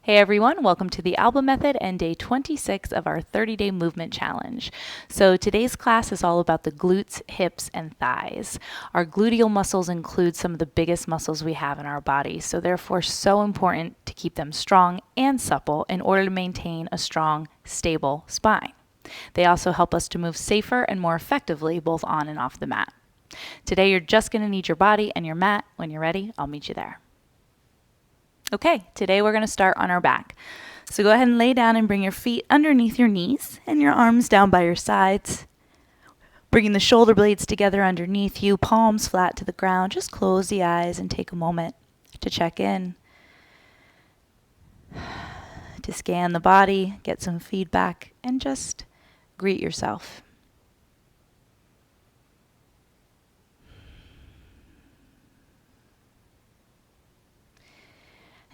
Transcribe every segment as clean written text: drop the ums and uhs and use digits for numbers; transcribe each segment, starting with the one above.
Hey everyone, welcome to the Alba Method and day 26 of our 30-day movement challenge. So today's class is all about the glutes, hips, and thighs. Our gluteal muscles include some of the biggest muscles we have in our body, so therefore so important to keep them strong and supple in order to maintain a strong, stable spine. They also help us to move safer and more effectively both on and off the mat. Today you're just going to need your body and your mat. When you're ready, I'll meet you there. Okay, today we're going to start on our back. So go ahead and lay down and bring your feet underneath your knees and your arms down by your sides. Bringing the shoulder blades together underneath you, palms flat to the ground. Just close the eyes and take a moment to check in, to scan the body, get some feedback, and just greet yourself.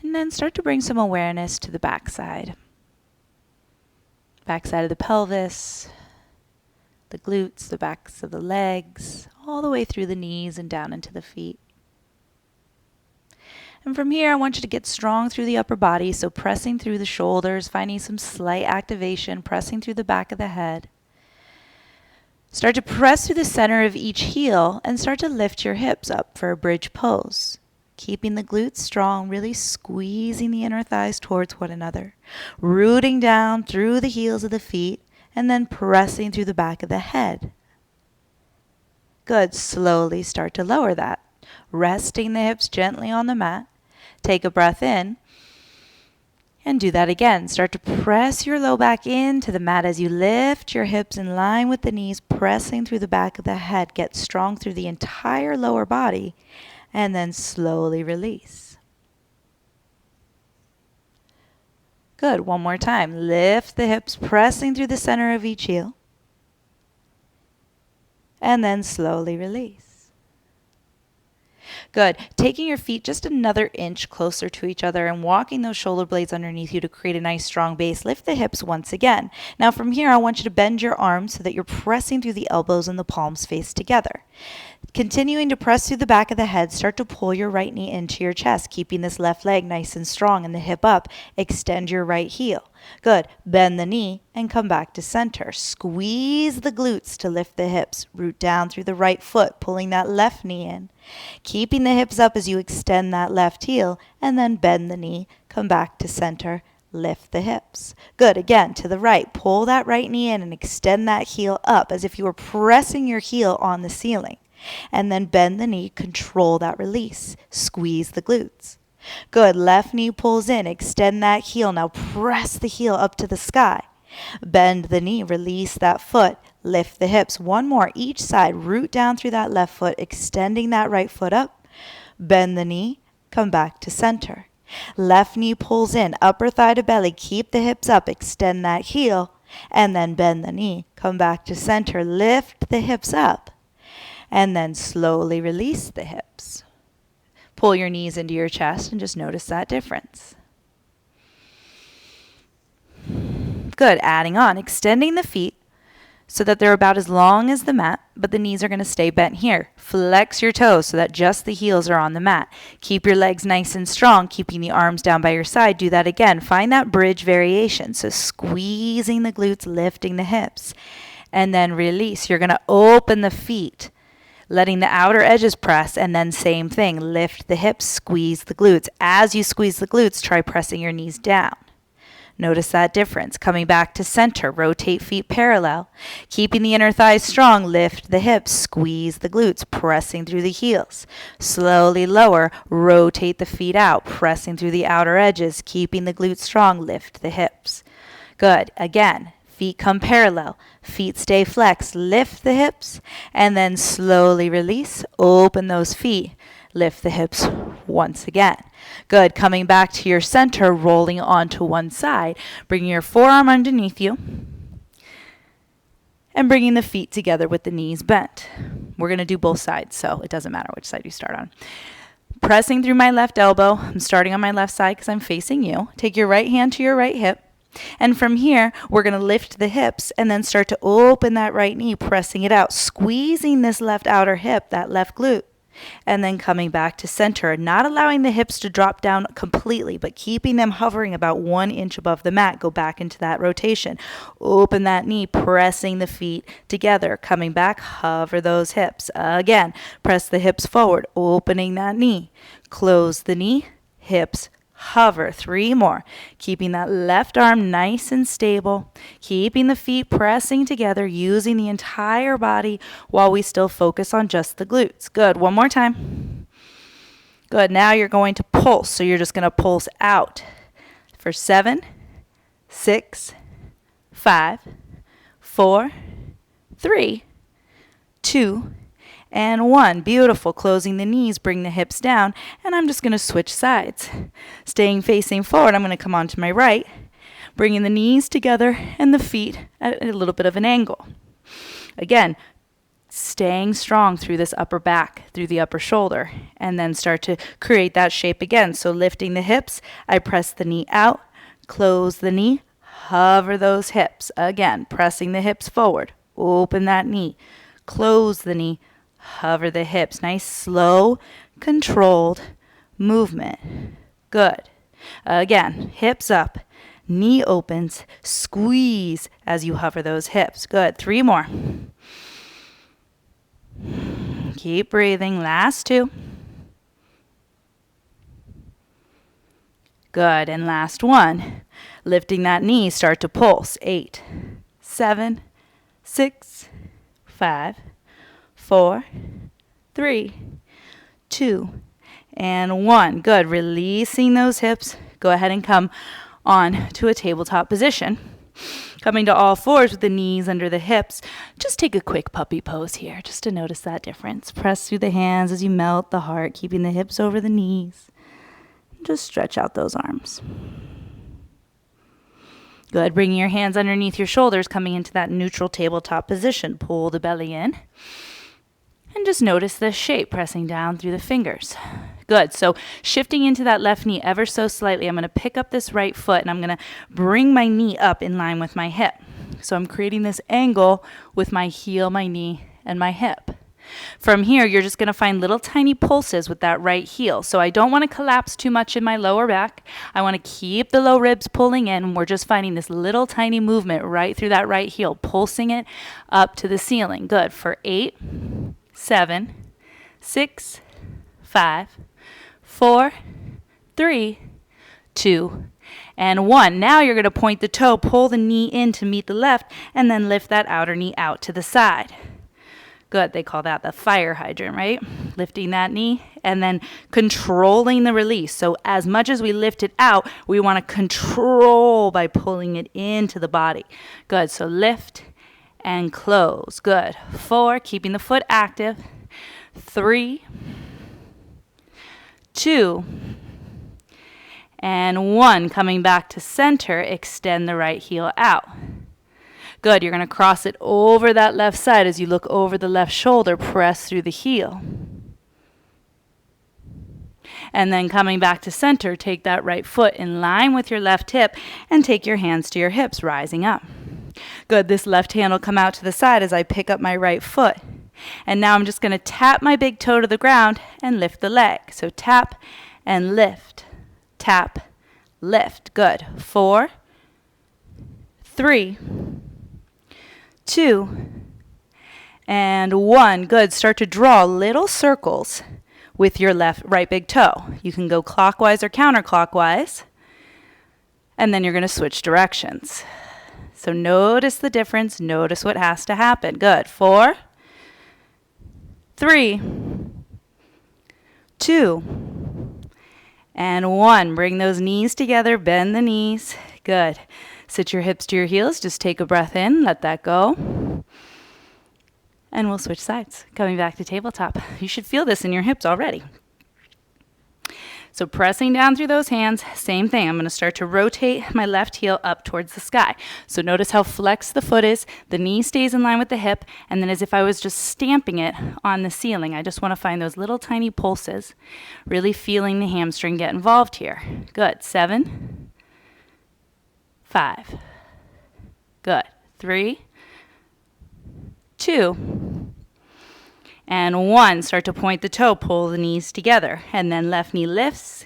And then start to bring some awareness to the backside. Backside of the pelvis, the glutes, the backs of the legs, all the way through the knees and down into the feet. And from here, I want you to get strong through the upper body, so pressing through the shoulders, finding some slight activation, pressing through the back of the head. Start to press through the center of each heel and start to lift your hips up for a bridge pose. Keeping the glutes strong, really squeezing the inner thighs towards one another. Rooting down through the heels of the feet and then pressing through the back of the head. Good. Slowly start to lower that. Resting the hips gently on the mat. Take a breath in and do that again. Start to press your low back into the mat as you lift your hips in line with the knees, pressing through the back of the head. Get strong through the entire lower body. And then slowly release. Good. One more time. Lift the hips, pressing through the center of each heel. And then slowly release. Good. Taking your feet just another inch closer to each other and walking those shoulder blades underneath you to create a nice strong base. Lift the hips once again. Now from here, I want you to bend your arms so that you're pressing through the elbows and the palms face together. Continuing to press through the back of the head, start to pull your right knee into your chest, keeping this left leg nice and strong and the hip up. Extend your right heel. Good. Bend the knee and come back to center. Squeeze the glutes to lift the hips. Root down through the right foot, pulling that left knee in. Keeping the hips up as you extend that left heel, and then bend the knee, come back to center, lift the hips. Good. Again, to the right. Pull that right knee in and extend that heel up as if you were pressing your heel on the ceiling. And then bend the knee, control that release. Squeeze the glutes. Good. Left knee pulls in, extend that heel. Now press the heel up to the sky. Bend the knee, release that foot, lift the hips. One more each side. Root down through that left foot, extending that right foot up. Bend the knee, come back to center. Left knee pulls in, upper thigh to belly. Keep the hips up, extend that heel, and then bend the knee. Come back to center, lift the hips up. And then slowly release the hips. Pull your knees into your chest and just notice that difference. Good. Adding on, extending the feet so that they're about as long as the mat, but the knees are going to stay bent here. Flex your toes so that just the heels are on the mat. Keep your legs nice and strong, keeping the arms down by your side. Do that again. Find that bridge variation. So squeezing the glutes, lifting the hips, and then release. You're going to open the feet, letting the outer edges press, and then same thing. Lift the hips, squeeze the glutes. As you squeeze the glutes, try pressing your knees down. Notice that difference. Coming back to center, rotate feet parallel. Keeping the inner thighs strong, lift the hips, squeeze the glutes, pressing through the heels. Slowly lower, rotate the feet out, pressing through the outer edges, keeping the glutes strong, lift the hips. Good. Again. Feet come parallel. Feet stay flexed. Lift the hips and then slowly release. Open those feet. Lift the hips once again. Good. Coming back to your center, rolling onto one side. Bringing your forearm underneath you and bringing the feet together with the knees bent. We're going to do both sides, so it doesn't matter which side you start on. Pressing through my left elbow. I'm starting on my left side because I'm facing you. Take your right hand to your right hip. And from here, we're going to lift the hips and then start to open that right knee, pressing it out, squeezing this left outer hip, that left glute. And then coming back to center, not allowing the hips to drop down completely, but keeping them hovering about 1 inch above the mat. Go back into that rotation. Open that knee, pressing the feet together. Coming back, hover those hips. Again, press the hips forward, opening that knee. Close the knee, hips hover. 3 more. Keeping that left arm nice and stable. Keeping the feet pressing together, using the entire body while we still focus on just the glutes. Good. One more time. Good. Now you're going to pulse. So you're just going to pulse out for 7, 6, 5, 4, 3, 2, and 1. Beautiful. Closing the knees, bring the hips down, and I'm just going to switch sides. Staying facing forward, I'm going to come onto my right, bringing the knees together and the feet at a little bit of an angle. Again, staying strong through this upper back, through the upper shoulder, and then start to create that shape again. So lifting the hips, I press the knee out, close the knee, hover those hips. Again, pressing the hips forward, open that knee, close the knee, hover the hips. Nice, slow, controlled movement. Good. Again, hips up, knee opens, squeeze as you hover those hips. Good. 3 more. Keep breathing. Last 2. Good. And last 1. Lifting that knee, start to pulse. 8, 7, 6, 5, 4, 3, 2, and 1. Good. Releasing those hips. Go ahead and come on to a tabletop position. Coming to all fours with the knees under the hips. Just take a quick puppy pose here just to notice that difference. Press through the hands as you melt the heart, keeping the hips over the knees. Just stretch out those arms. Good. Bringing your hands underneath your shoulders, coming into that neutral tabletop position. Pull the belly in. And just notice the shape, pressing down through the fingers. Good. So shifting into that left knee ever so slightly, I'm going to pick up this right foot and I'm going to bring my knee up in line with my hip. So I'm creating this angle with my heel, my knee, and my hip. From here, you're just going to find little tiny pulses with that right heel. So I don't want to collapse too much in my lower back. I want to keep the low ribs pulling in. We're just finding this little tiny movement right through that right heel, pulsing it up to the ceiling. Good. For 8, 7, 6, 5, 4, 3, 2, and 1. Now you're going to point the toe, pull the knee in to meet the left, and then lift that outer knee out to the side. Good. They call that the fire hydrant, right? Lifting that knee and then controlling the release. So as much as we lift it out, we want to control by pulling it into the body. Good. So lift and close. Good. 4, keeping the foot active. 3, 2, and 1. Coming back to center, extend the right heel out. Good. You're going to cross it over that left side as you look over the left shoulder, press through the heel. And then coming back to center, take that right foot in line with your left hip and take your hands to your hips, rising up. Good. This left hand will come out to the side as I pick up my right foot. And now I'm just going to tap my big toe to the ground and lift the leg. So tap and lift. Tap, lift. Good. 4, 3, 2, and 1. Good. Start to draw little circles with your right big toe. You can go clockwise or counterclockwise. And then you're going to switch directions. So notice the difference. Notice what has to happen. Good. 4, 3, 2, and 1. Bring those knees together. Bend the knees. Good. Sit your hips to your heels. Just take a breath in. Let that go. And we'll switch sides. Coming back to tabletop. You should feel this in your hips already. So pressing down through those hands, same thing. I'm going to start to rotate my left heel up towards the sky. So notice how flexed the foot is. The knee stays in line with the hip. And then as if I was just stamping it on the ceiling, I just want to find those little tiny pulses, really feeling the hamstring get involved here. Good. 7, 5. Good. 3, 2, and 1. Start to point the toe, pull the knees together, and then left knee lifts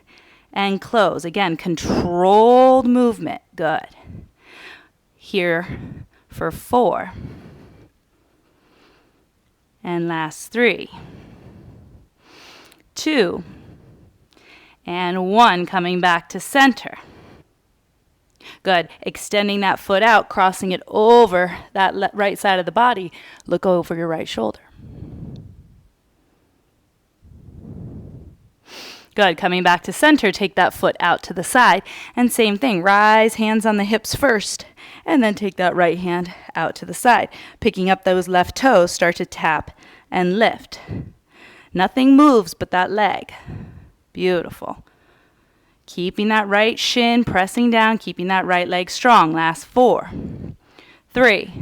and close. Again, controlled movement. Good. Here for 4. And last 3, 2, and 1. Coming back to center. Good. Extending that foot out, crossing it over that right side of the body. Look over your right shoulder. Good. Coming back to center, take that foot out to the side. And same thing, rise, hands on the hips first, and then take that right hand out to the side. Picking up those left toes, start to tap and lift. Nothing moves but that leg. Beautiful. Keeping that right shin pressing down, keeping that right leg strong. Last 4, 3,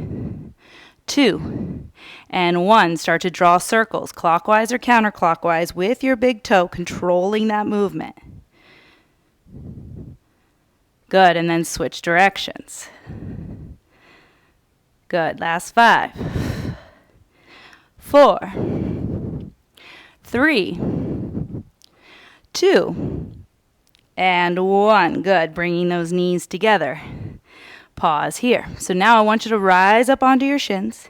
2, and 1. Start to draw circles, clockwise or counterclockwise, with your big toe, controlling that movement. Good, and then switch directions. Good, last 5, 4, 3, 2, and 1. Good. Bringing those knees together. Pause here. So now I want you to rise up onto your shins,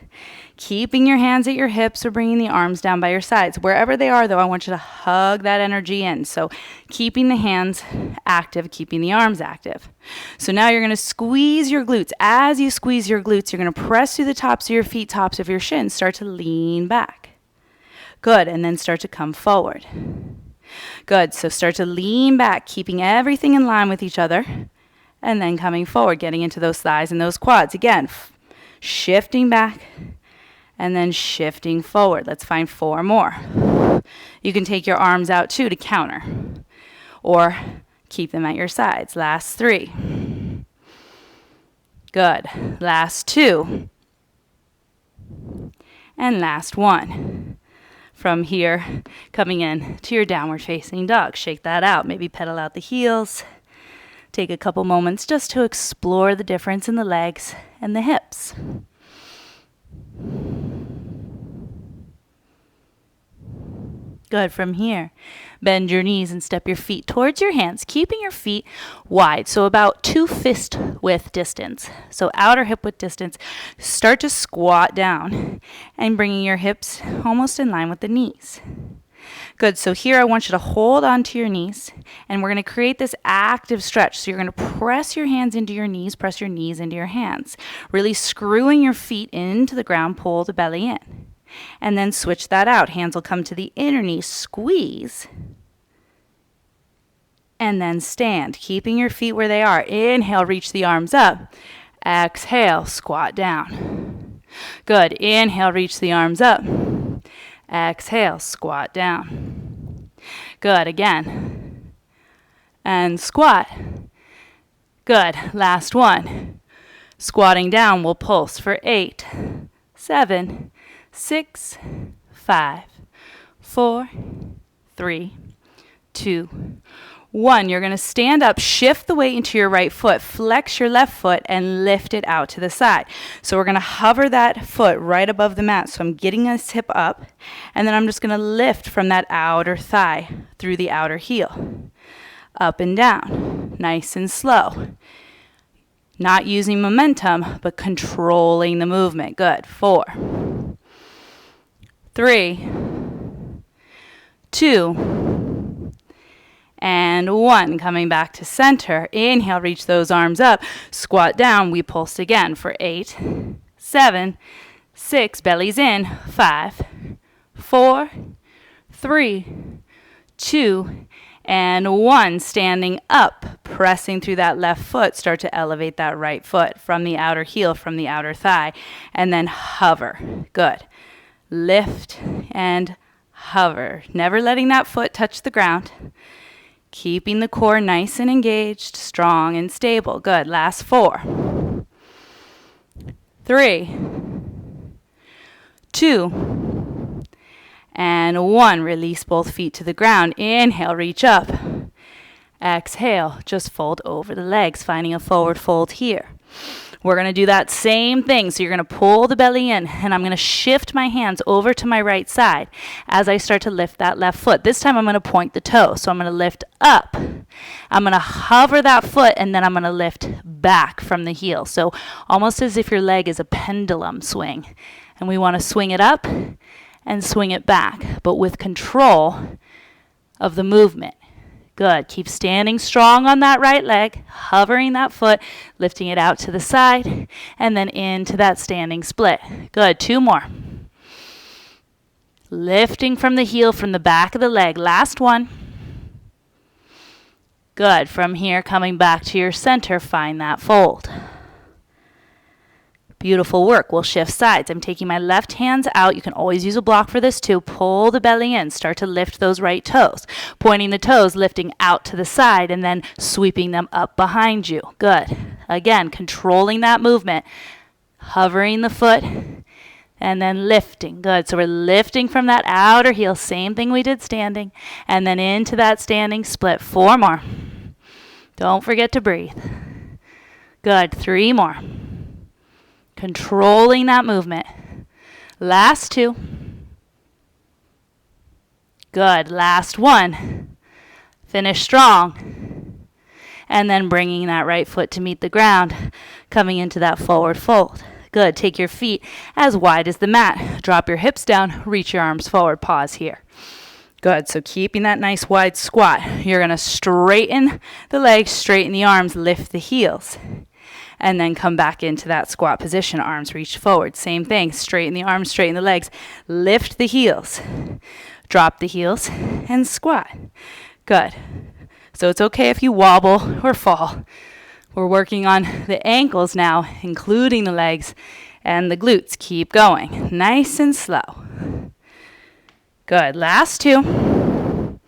keeping your hands at your hips or bringing the arms down by your sides. Wherever they are, though, I want you to hug that energy in. So keeping the hands active, keeping the arms active. So now you're going to squeeze your glutes. As you squeeze your glutes, you're going to press through the tops of your feet, tops of your shins. Start to lean back. Good. And then start to come forward. Good. So start to lean back, keeping everything in line with each other, and then coming forward, getting into those thighs and those quads. Again, shifting back and then shifting forward. Let's find 4 more. You can take your arms out too to counter, or keep them at your sides. Last 3. Good. Last 2. And last 1. From here, coming in to your downward facing dog. Shake that out. Maybe pedal out the heels. Take a couple moments just to explore the difference in the legs and the hips. Good. From here, bend your knees and step your feet towards your hands, keeping your feet wide, so about 2 fist width distance. So outer hip width distance. Start to squat down and bringing your hips almost in line with the knees. Good. So here I want you to hold onto your knees, and we're going to create this active stretch. So you're going to press your hands into your knees, press your knees into your hands, really screwing your feet into the ground, pull the belly in. And then switch that out. Hands will come to the inner knee, squeeze, and then stand, keeping your feet where they are. Inhale, reach the arms up. Exhale, squat down. Good. Inhale, reach the arms up. Exhale, squat down. Good. Again. And squat. Good. Last 1. Squatting down, we'll pulse for 8, 7, 6, 5, 4, 3, 2, 1. You're going to stand up, shift the weight into your right foot, flex your left foot, and lift it out to the side. So we're going to hover that foot right above the mat. So I'm getting this hip up, and then I'm just going to lift from that outer thigh through the outer heel. Up and down, nice and slow. Not using momentum, but controlling the movement. Good. 4, 3, 2, and 1. Coming back to center. Inhale, reach those arms up. Squat down. We pulse again for 8, 7, 6. Belly's in. 5, 4, 3, 2, and 1. Standing up, pressing through that left foot. Start to elevate that right foot from the outer heel, from the outer thigh, and then hover. Good. Lift and hover. Never letting that foot touch the ground. Keeping the core nice and engaged, strong and stable. Good. Last 4, 3, 2, and 1. Release both feet to the ground. Inhale, reach up. Exhale, just fold over the legs, finding a forward fold here. We're going to do that same thing. So you're going to pull the belly in, and I'm going to shift my hands over to my right side as I start to lift that left foot. This time I'm going to point the toe. So I'm going to lift up. I'm going to hover that foot, and then I'm going to lift back from the heel. So almost as if your leg is a pendulum swing. And we want to swing it up and swing it back, but with control of the movement. Good. Keep standing strong on that right leg, hovering that foot, lifting it out to the side, and then into that standing split. Good. 2 more. Lifting from the heel from the back of the leg. Last one. Good. From here, coming back to your center, find that fold. Beautiful work. We'll shift sides. I'm taking my left hands out. You can always use a block for this too. Pull the belly in. Start to lift those right toes. Pointing the toes, lifting out to the side, and then sweeping them up behind you. Good. Again, controlling that movement. Hovering the foot, and then lifting. Good. So we're lifting from that outer heel. Same thing we did standing. And then into that standing split. 4 more. Don't forget to breathe. Good. 3 more. Controlling that movement. Last 2. Good. Last 1. Finish strong. And then bringing that right foot to meet the ground, coming into that forward fold. Good. Take your feet as wide as the mat. Drop your hips down. Reach your arms forward. Pause here. Good. So keeping that nice wide squat. You're going to straighten the legs, straighten the arms, lift the heels. And then come back into that squat position. Arms reach forward. Same thing. Straighten the arms, straighten the legs. Lift the heels. Drop the heels and squat. Good. So it's okay if you wobble or fall. We're working on the ankles now, including the legs and the glutes. Keep going. Nice and slow. Good. Last 2.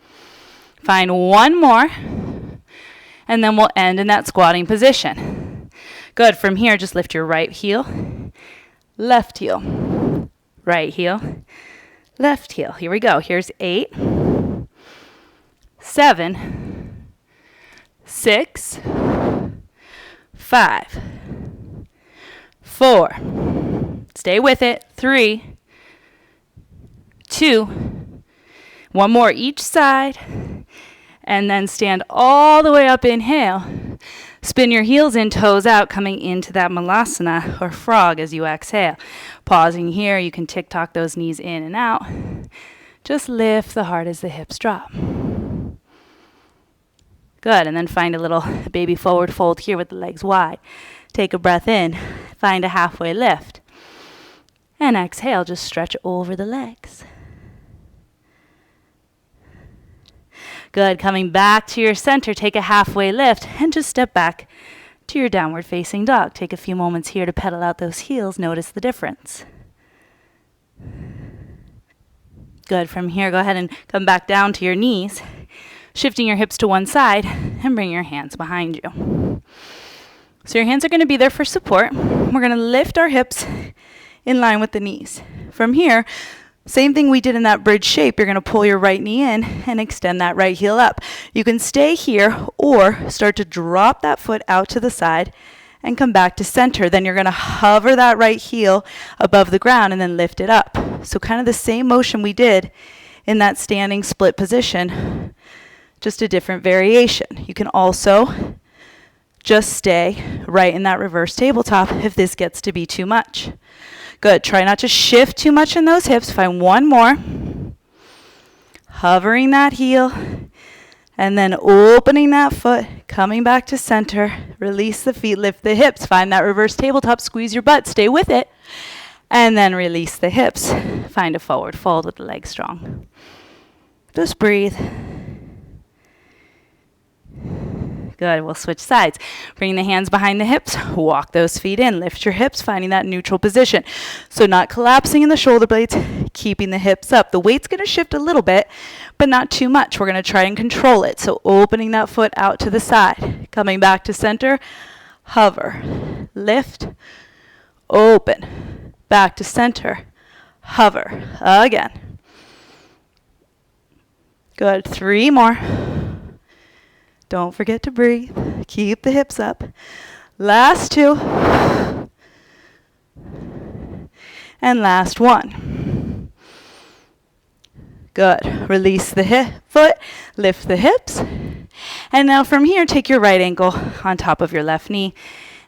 Find 1 more. And then we'll end in that squatting position. Good. From here, just lift your right heel, left heel, right heel, left heel. Here we go. Here's 8, 7, 6, 5, 4. Stay with it. 3, 2. 1 more each side. And then stand all the way up. Inhale. Spin your heels in, toes out, coming into that malasana or frog as you exhale. Pausing here, you can tick-tock those knees in and out. Just lift the heart as the hips drop. Good, and then find a little baby forward fold here with the legs wide. Take a breath in, find a halfway lift. And exhale, just stretch over the legs. Good. Coming back to your center, take a halfway lift and just step back to your downward facing dog. Take a few moments here to pedal out those heels. Notice the difference. Good. From here, go ahead and come back down to your knees, shifting your hips to one side and bring your hands behind you. So your hands are going to be there for support. We're going to lift our hips in line with the knees. From here, same thing we did in that bridge shape. You're going to pull your right knee in and extend that right heel up. You can stay here or start to drop that foot out to the side and come back to center. Then you're going to hover that right heel above the ground and then lift it up. So kind of the same motion we did in that standing split position, just a different variation. You can also just stay right in that reverse tabletop if this gets to be too much. Good. Try not to shift too much in those hips. Find 1 more. Hovering that heel. And then opening that foot. Coming back to center. Release the feet. Lift the hips. Find that reverse tabletop. Squeeze your butt. Stay with it. And then release the hips. Find a forward fold with the legs strong. Just breathe. Good. We'll switch sides. Bring the hands behind the hips. Walk those feet in. Lift your hips, finding that neutral position. So not collapsing in the shoulder blades, keeping the hips up. The weight's going to shift a little bit, but not too much. We're going to try and control it. So opening that foot out to the side. Coming back to center. Hover. Lift. Open. Back to center. Hover. Again. Good. 3 more. Don't forget to breathe. Keep the hips up. Last two. And last one. Good. Release the foot, lift the hips. And now from here, take your right ankle on top of your left knee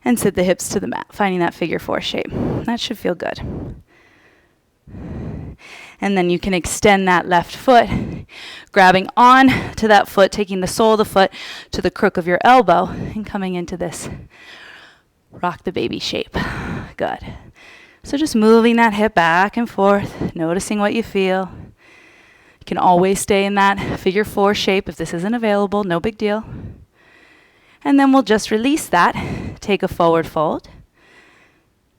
and sit the hips to the mat, finding that figure four shape. That should feel good. And then you can extend that left foot, grabbing on to that foot, taking the sole of the foot to the crook of your elbow and coming into this rock the baby shape. Good. So just moving that hip back and forth, noticing what you feel. You can always stay in that figure four shape if this isn't available, no big deal. And then we'll just release that. Take a forward fold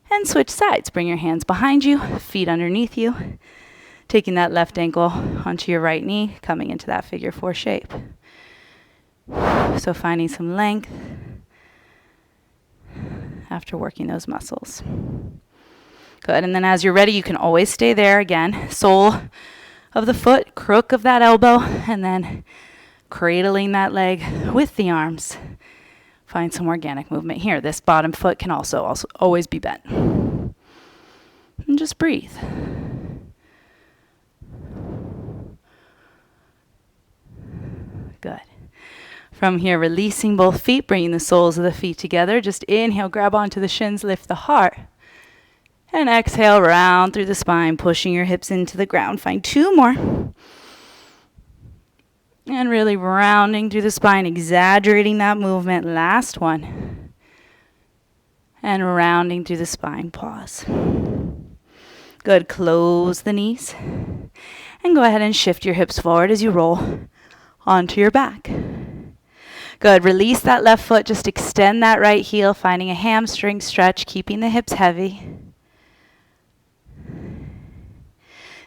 and switch sides. Bring your hands behind you, feet underneath you. Taking that left ankle onto your right knee, coming into that figure four shape. So finding some length after working those muscles. Good, and then as you're ready, you can always stay there again. Sole of the foot, crook of that elbow, and then cradling that leg with the arms. Find some organic movement here. This bottom foot can also always be bent. And just breathe. Good. From here, releasing both feet, bringing the soles of the feet together. Just inhale, grab onto the shins, lift the heart. And exhale, round through the spine, pushing your hips into the ground. Find two more. And really rounding through the spine, exaggerating that movement. Last one. And rounding through the spine, pause. Good, close the knees. And go ahead and shift your hips forward as you roll onto your back. Good, release that left foot, just extend that right heel, finding a hamstring stretch, keeping the hips heavy.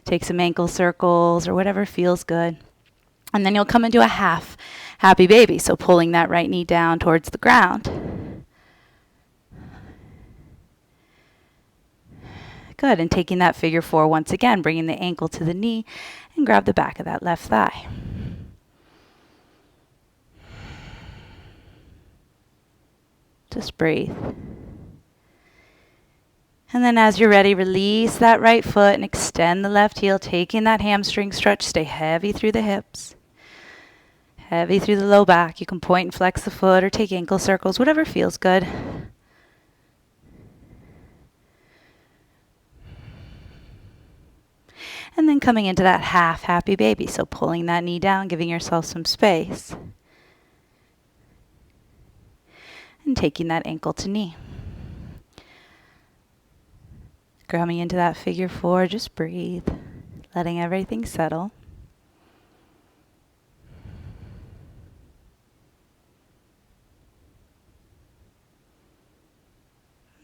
Take some ankle circles or whatever feels good. And then you'll come into a half happy baby. So pulling that right knee down towards the ground. Good, and taking that figure four once again, bringing the ankle to the knee and grab the back of that left thigh. Just breathe. And then as you're ready, release that right foot and extend the left heel, taking that hamstring stretch. Stay heavy through the hips, heavy through the low back. You can point and flex the foot or take ankle circles, whatever feels good. And then coming into that half happy baby. So pulling that knee down, giving yourself some space. And taking that ankle to knee. Coming into that figure four, just breathe, letting everything settle.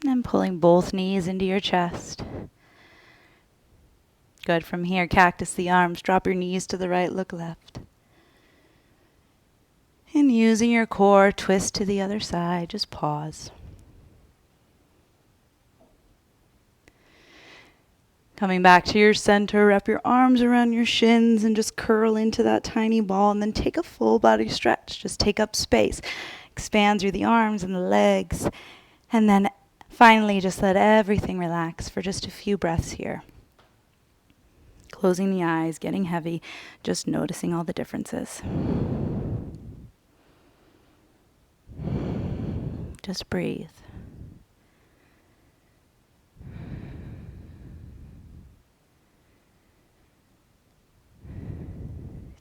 And pulling both knees into your chest. Good, from here, cactus the arms, drop your knees to the right, look left. And using your core, twist to the other side, just pause. Coming back to your center, wrap your arms around your shins and just curl into that tiny ball and then take a full body stretch. Just take up space. Expand through the arms and the legs. And then finally just let everything relax for just a few breaths here. Closing the eyes, getting heavy, just noticing all the differences. Just breathe.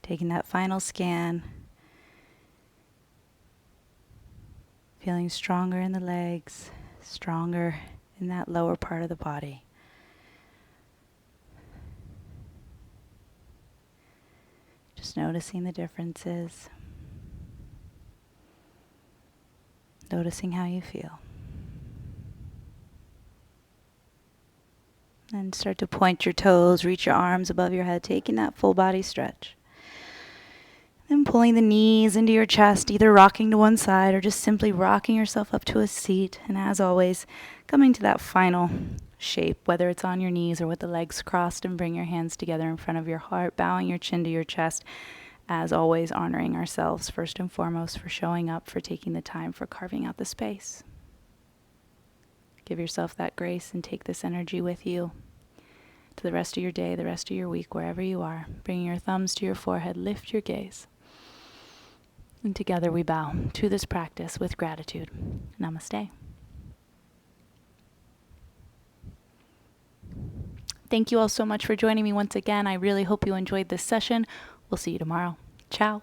Taking that final scan. Feeling stronger in the legs, stronger in that lower part of the body. Just noticing the differences. Noticing how you feel. And start to point your toes, reach your arms above your head, taking that full body stretch. Then pulling the knees into your chest, either rocking to one side or just simply rocking yourself up to a seat. And as always, coming to that final shape, whether it's on your knees or with the legs crossed, and bring your hands together in front of your heart, bowing your chin to your chest. As always, honoring ourselves first and foremost for showing up, for taking the time, for carving out the space. Give yourself that grace and take this energy with you to the rest of your day, the rest of your week, wherever you are. Bringing your thumbs to your forehead, lift your gaze. And together we bow to this practice with gratitude. Namaste. Thank you all so much for joining me once again. I really hope you enjoyed this session. We'll see you tomorrow. Ciao.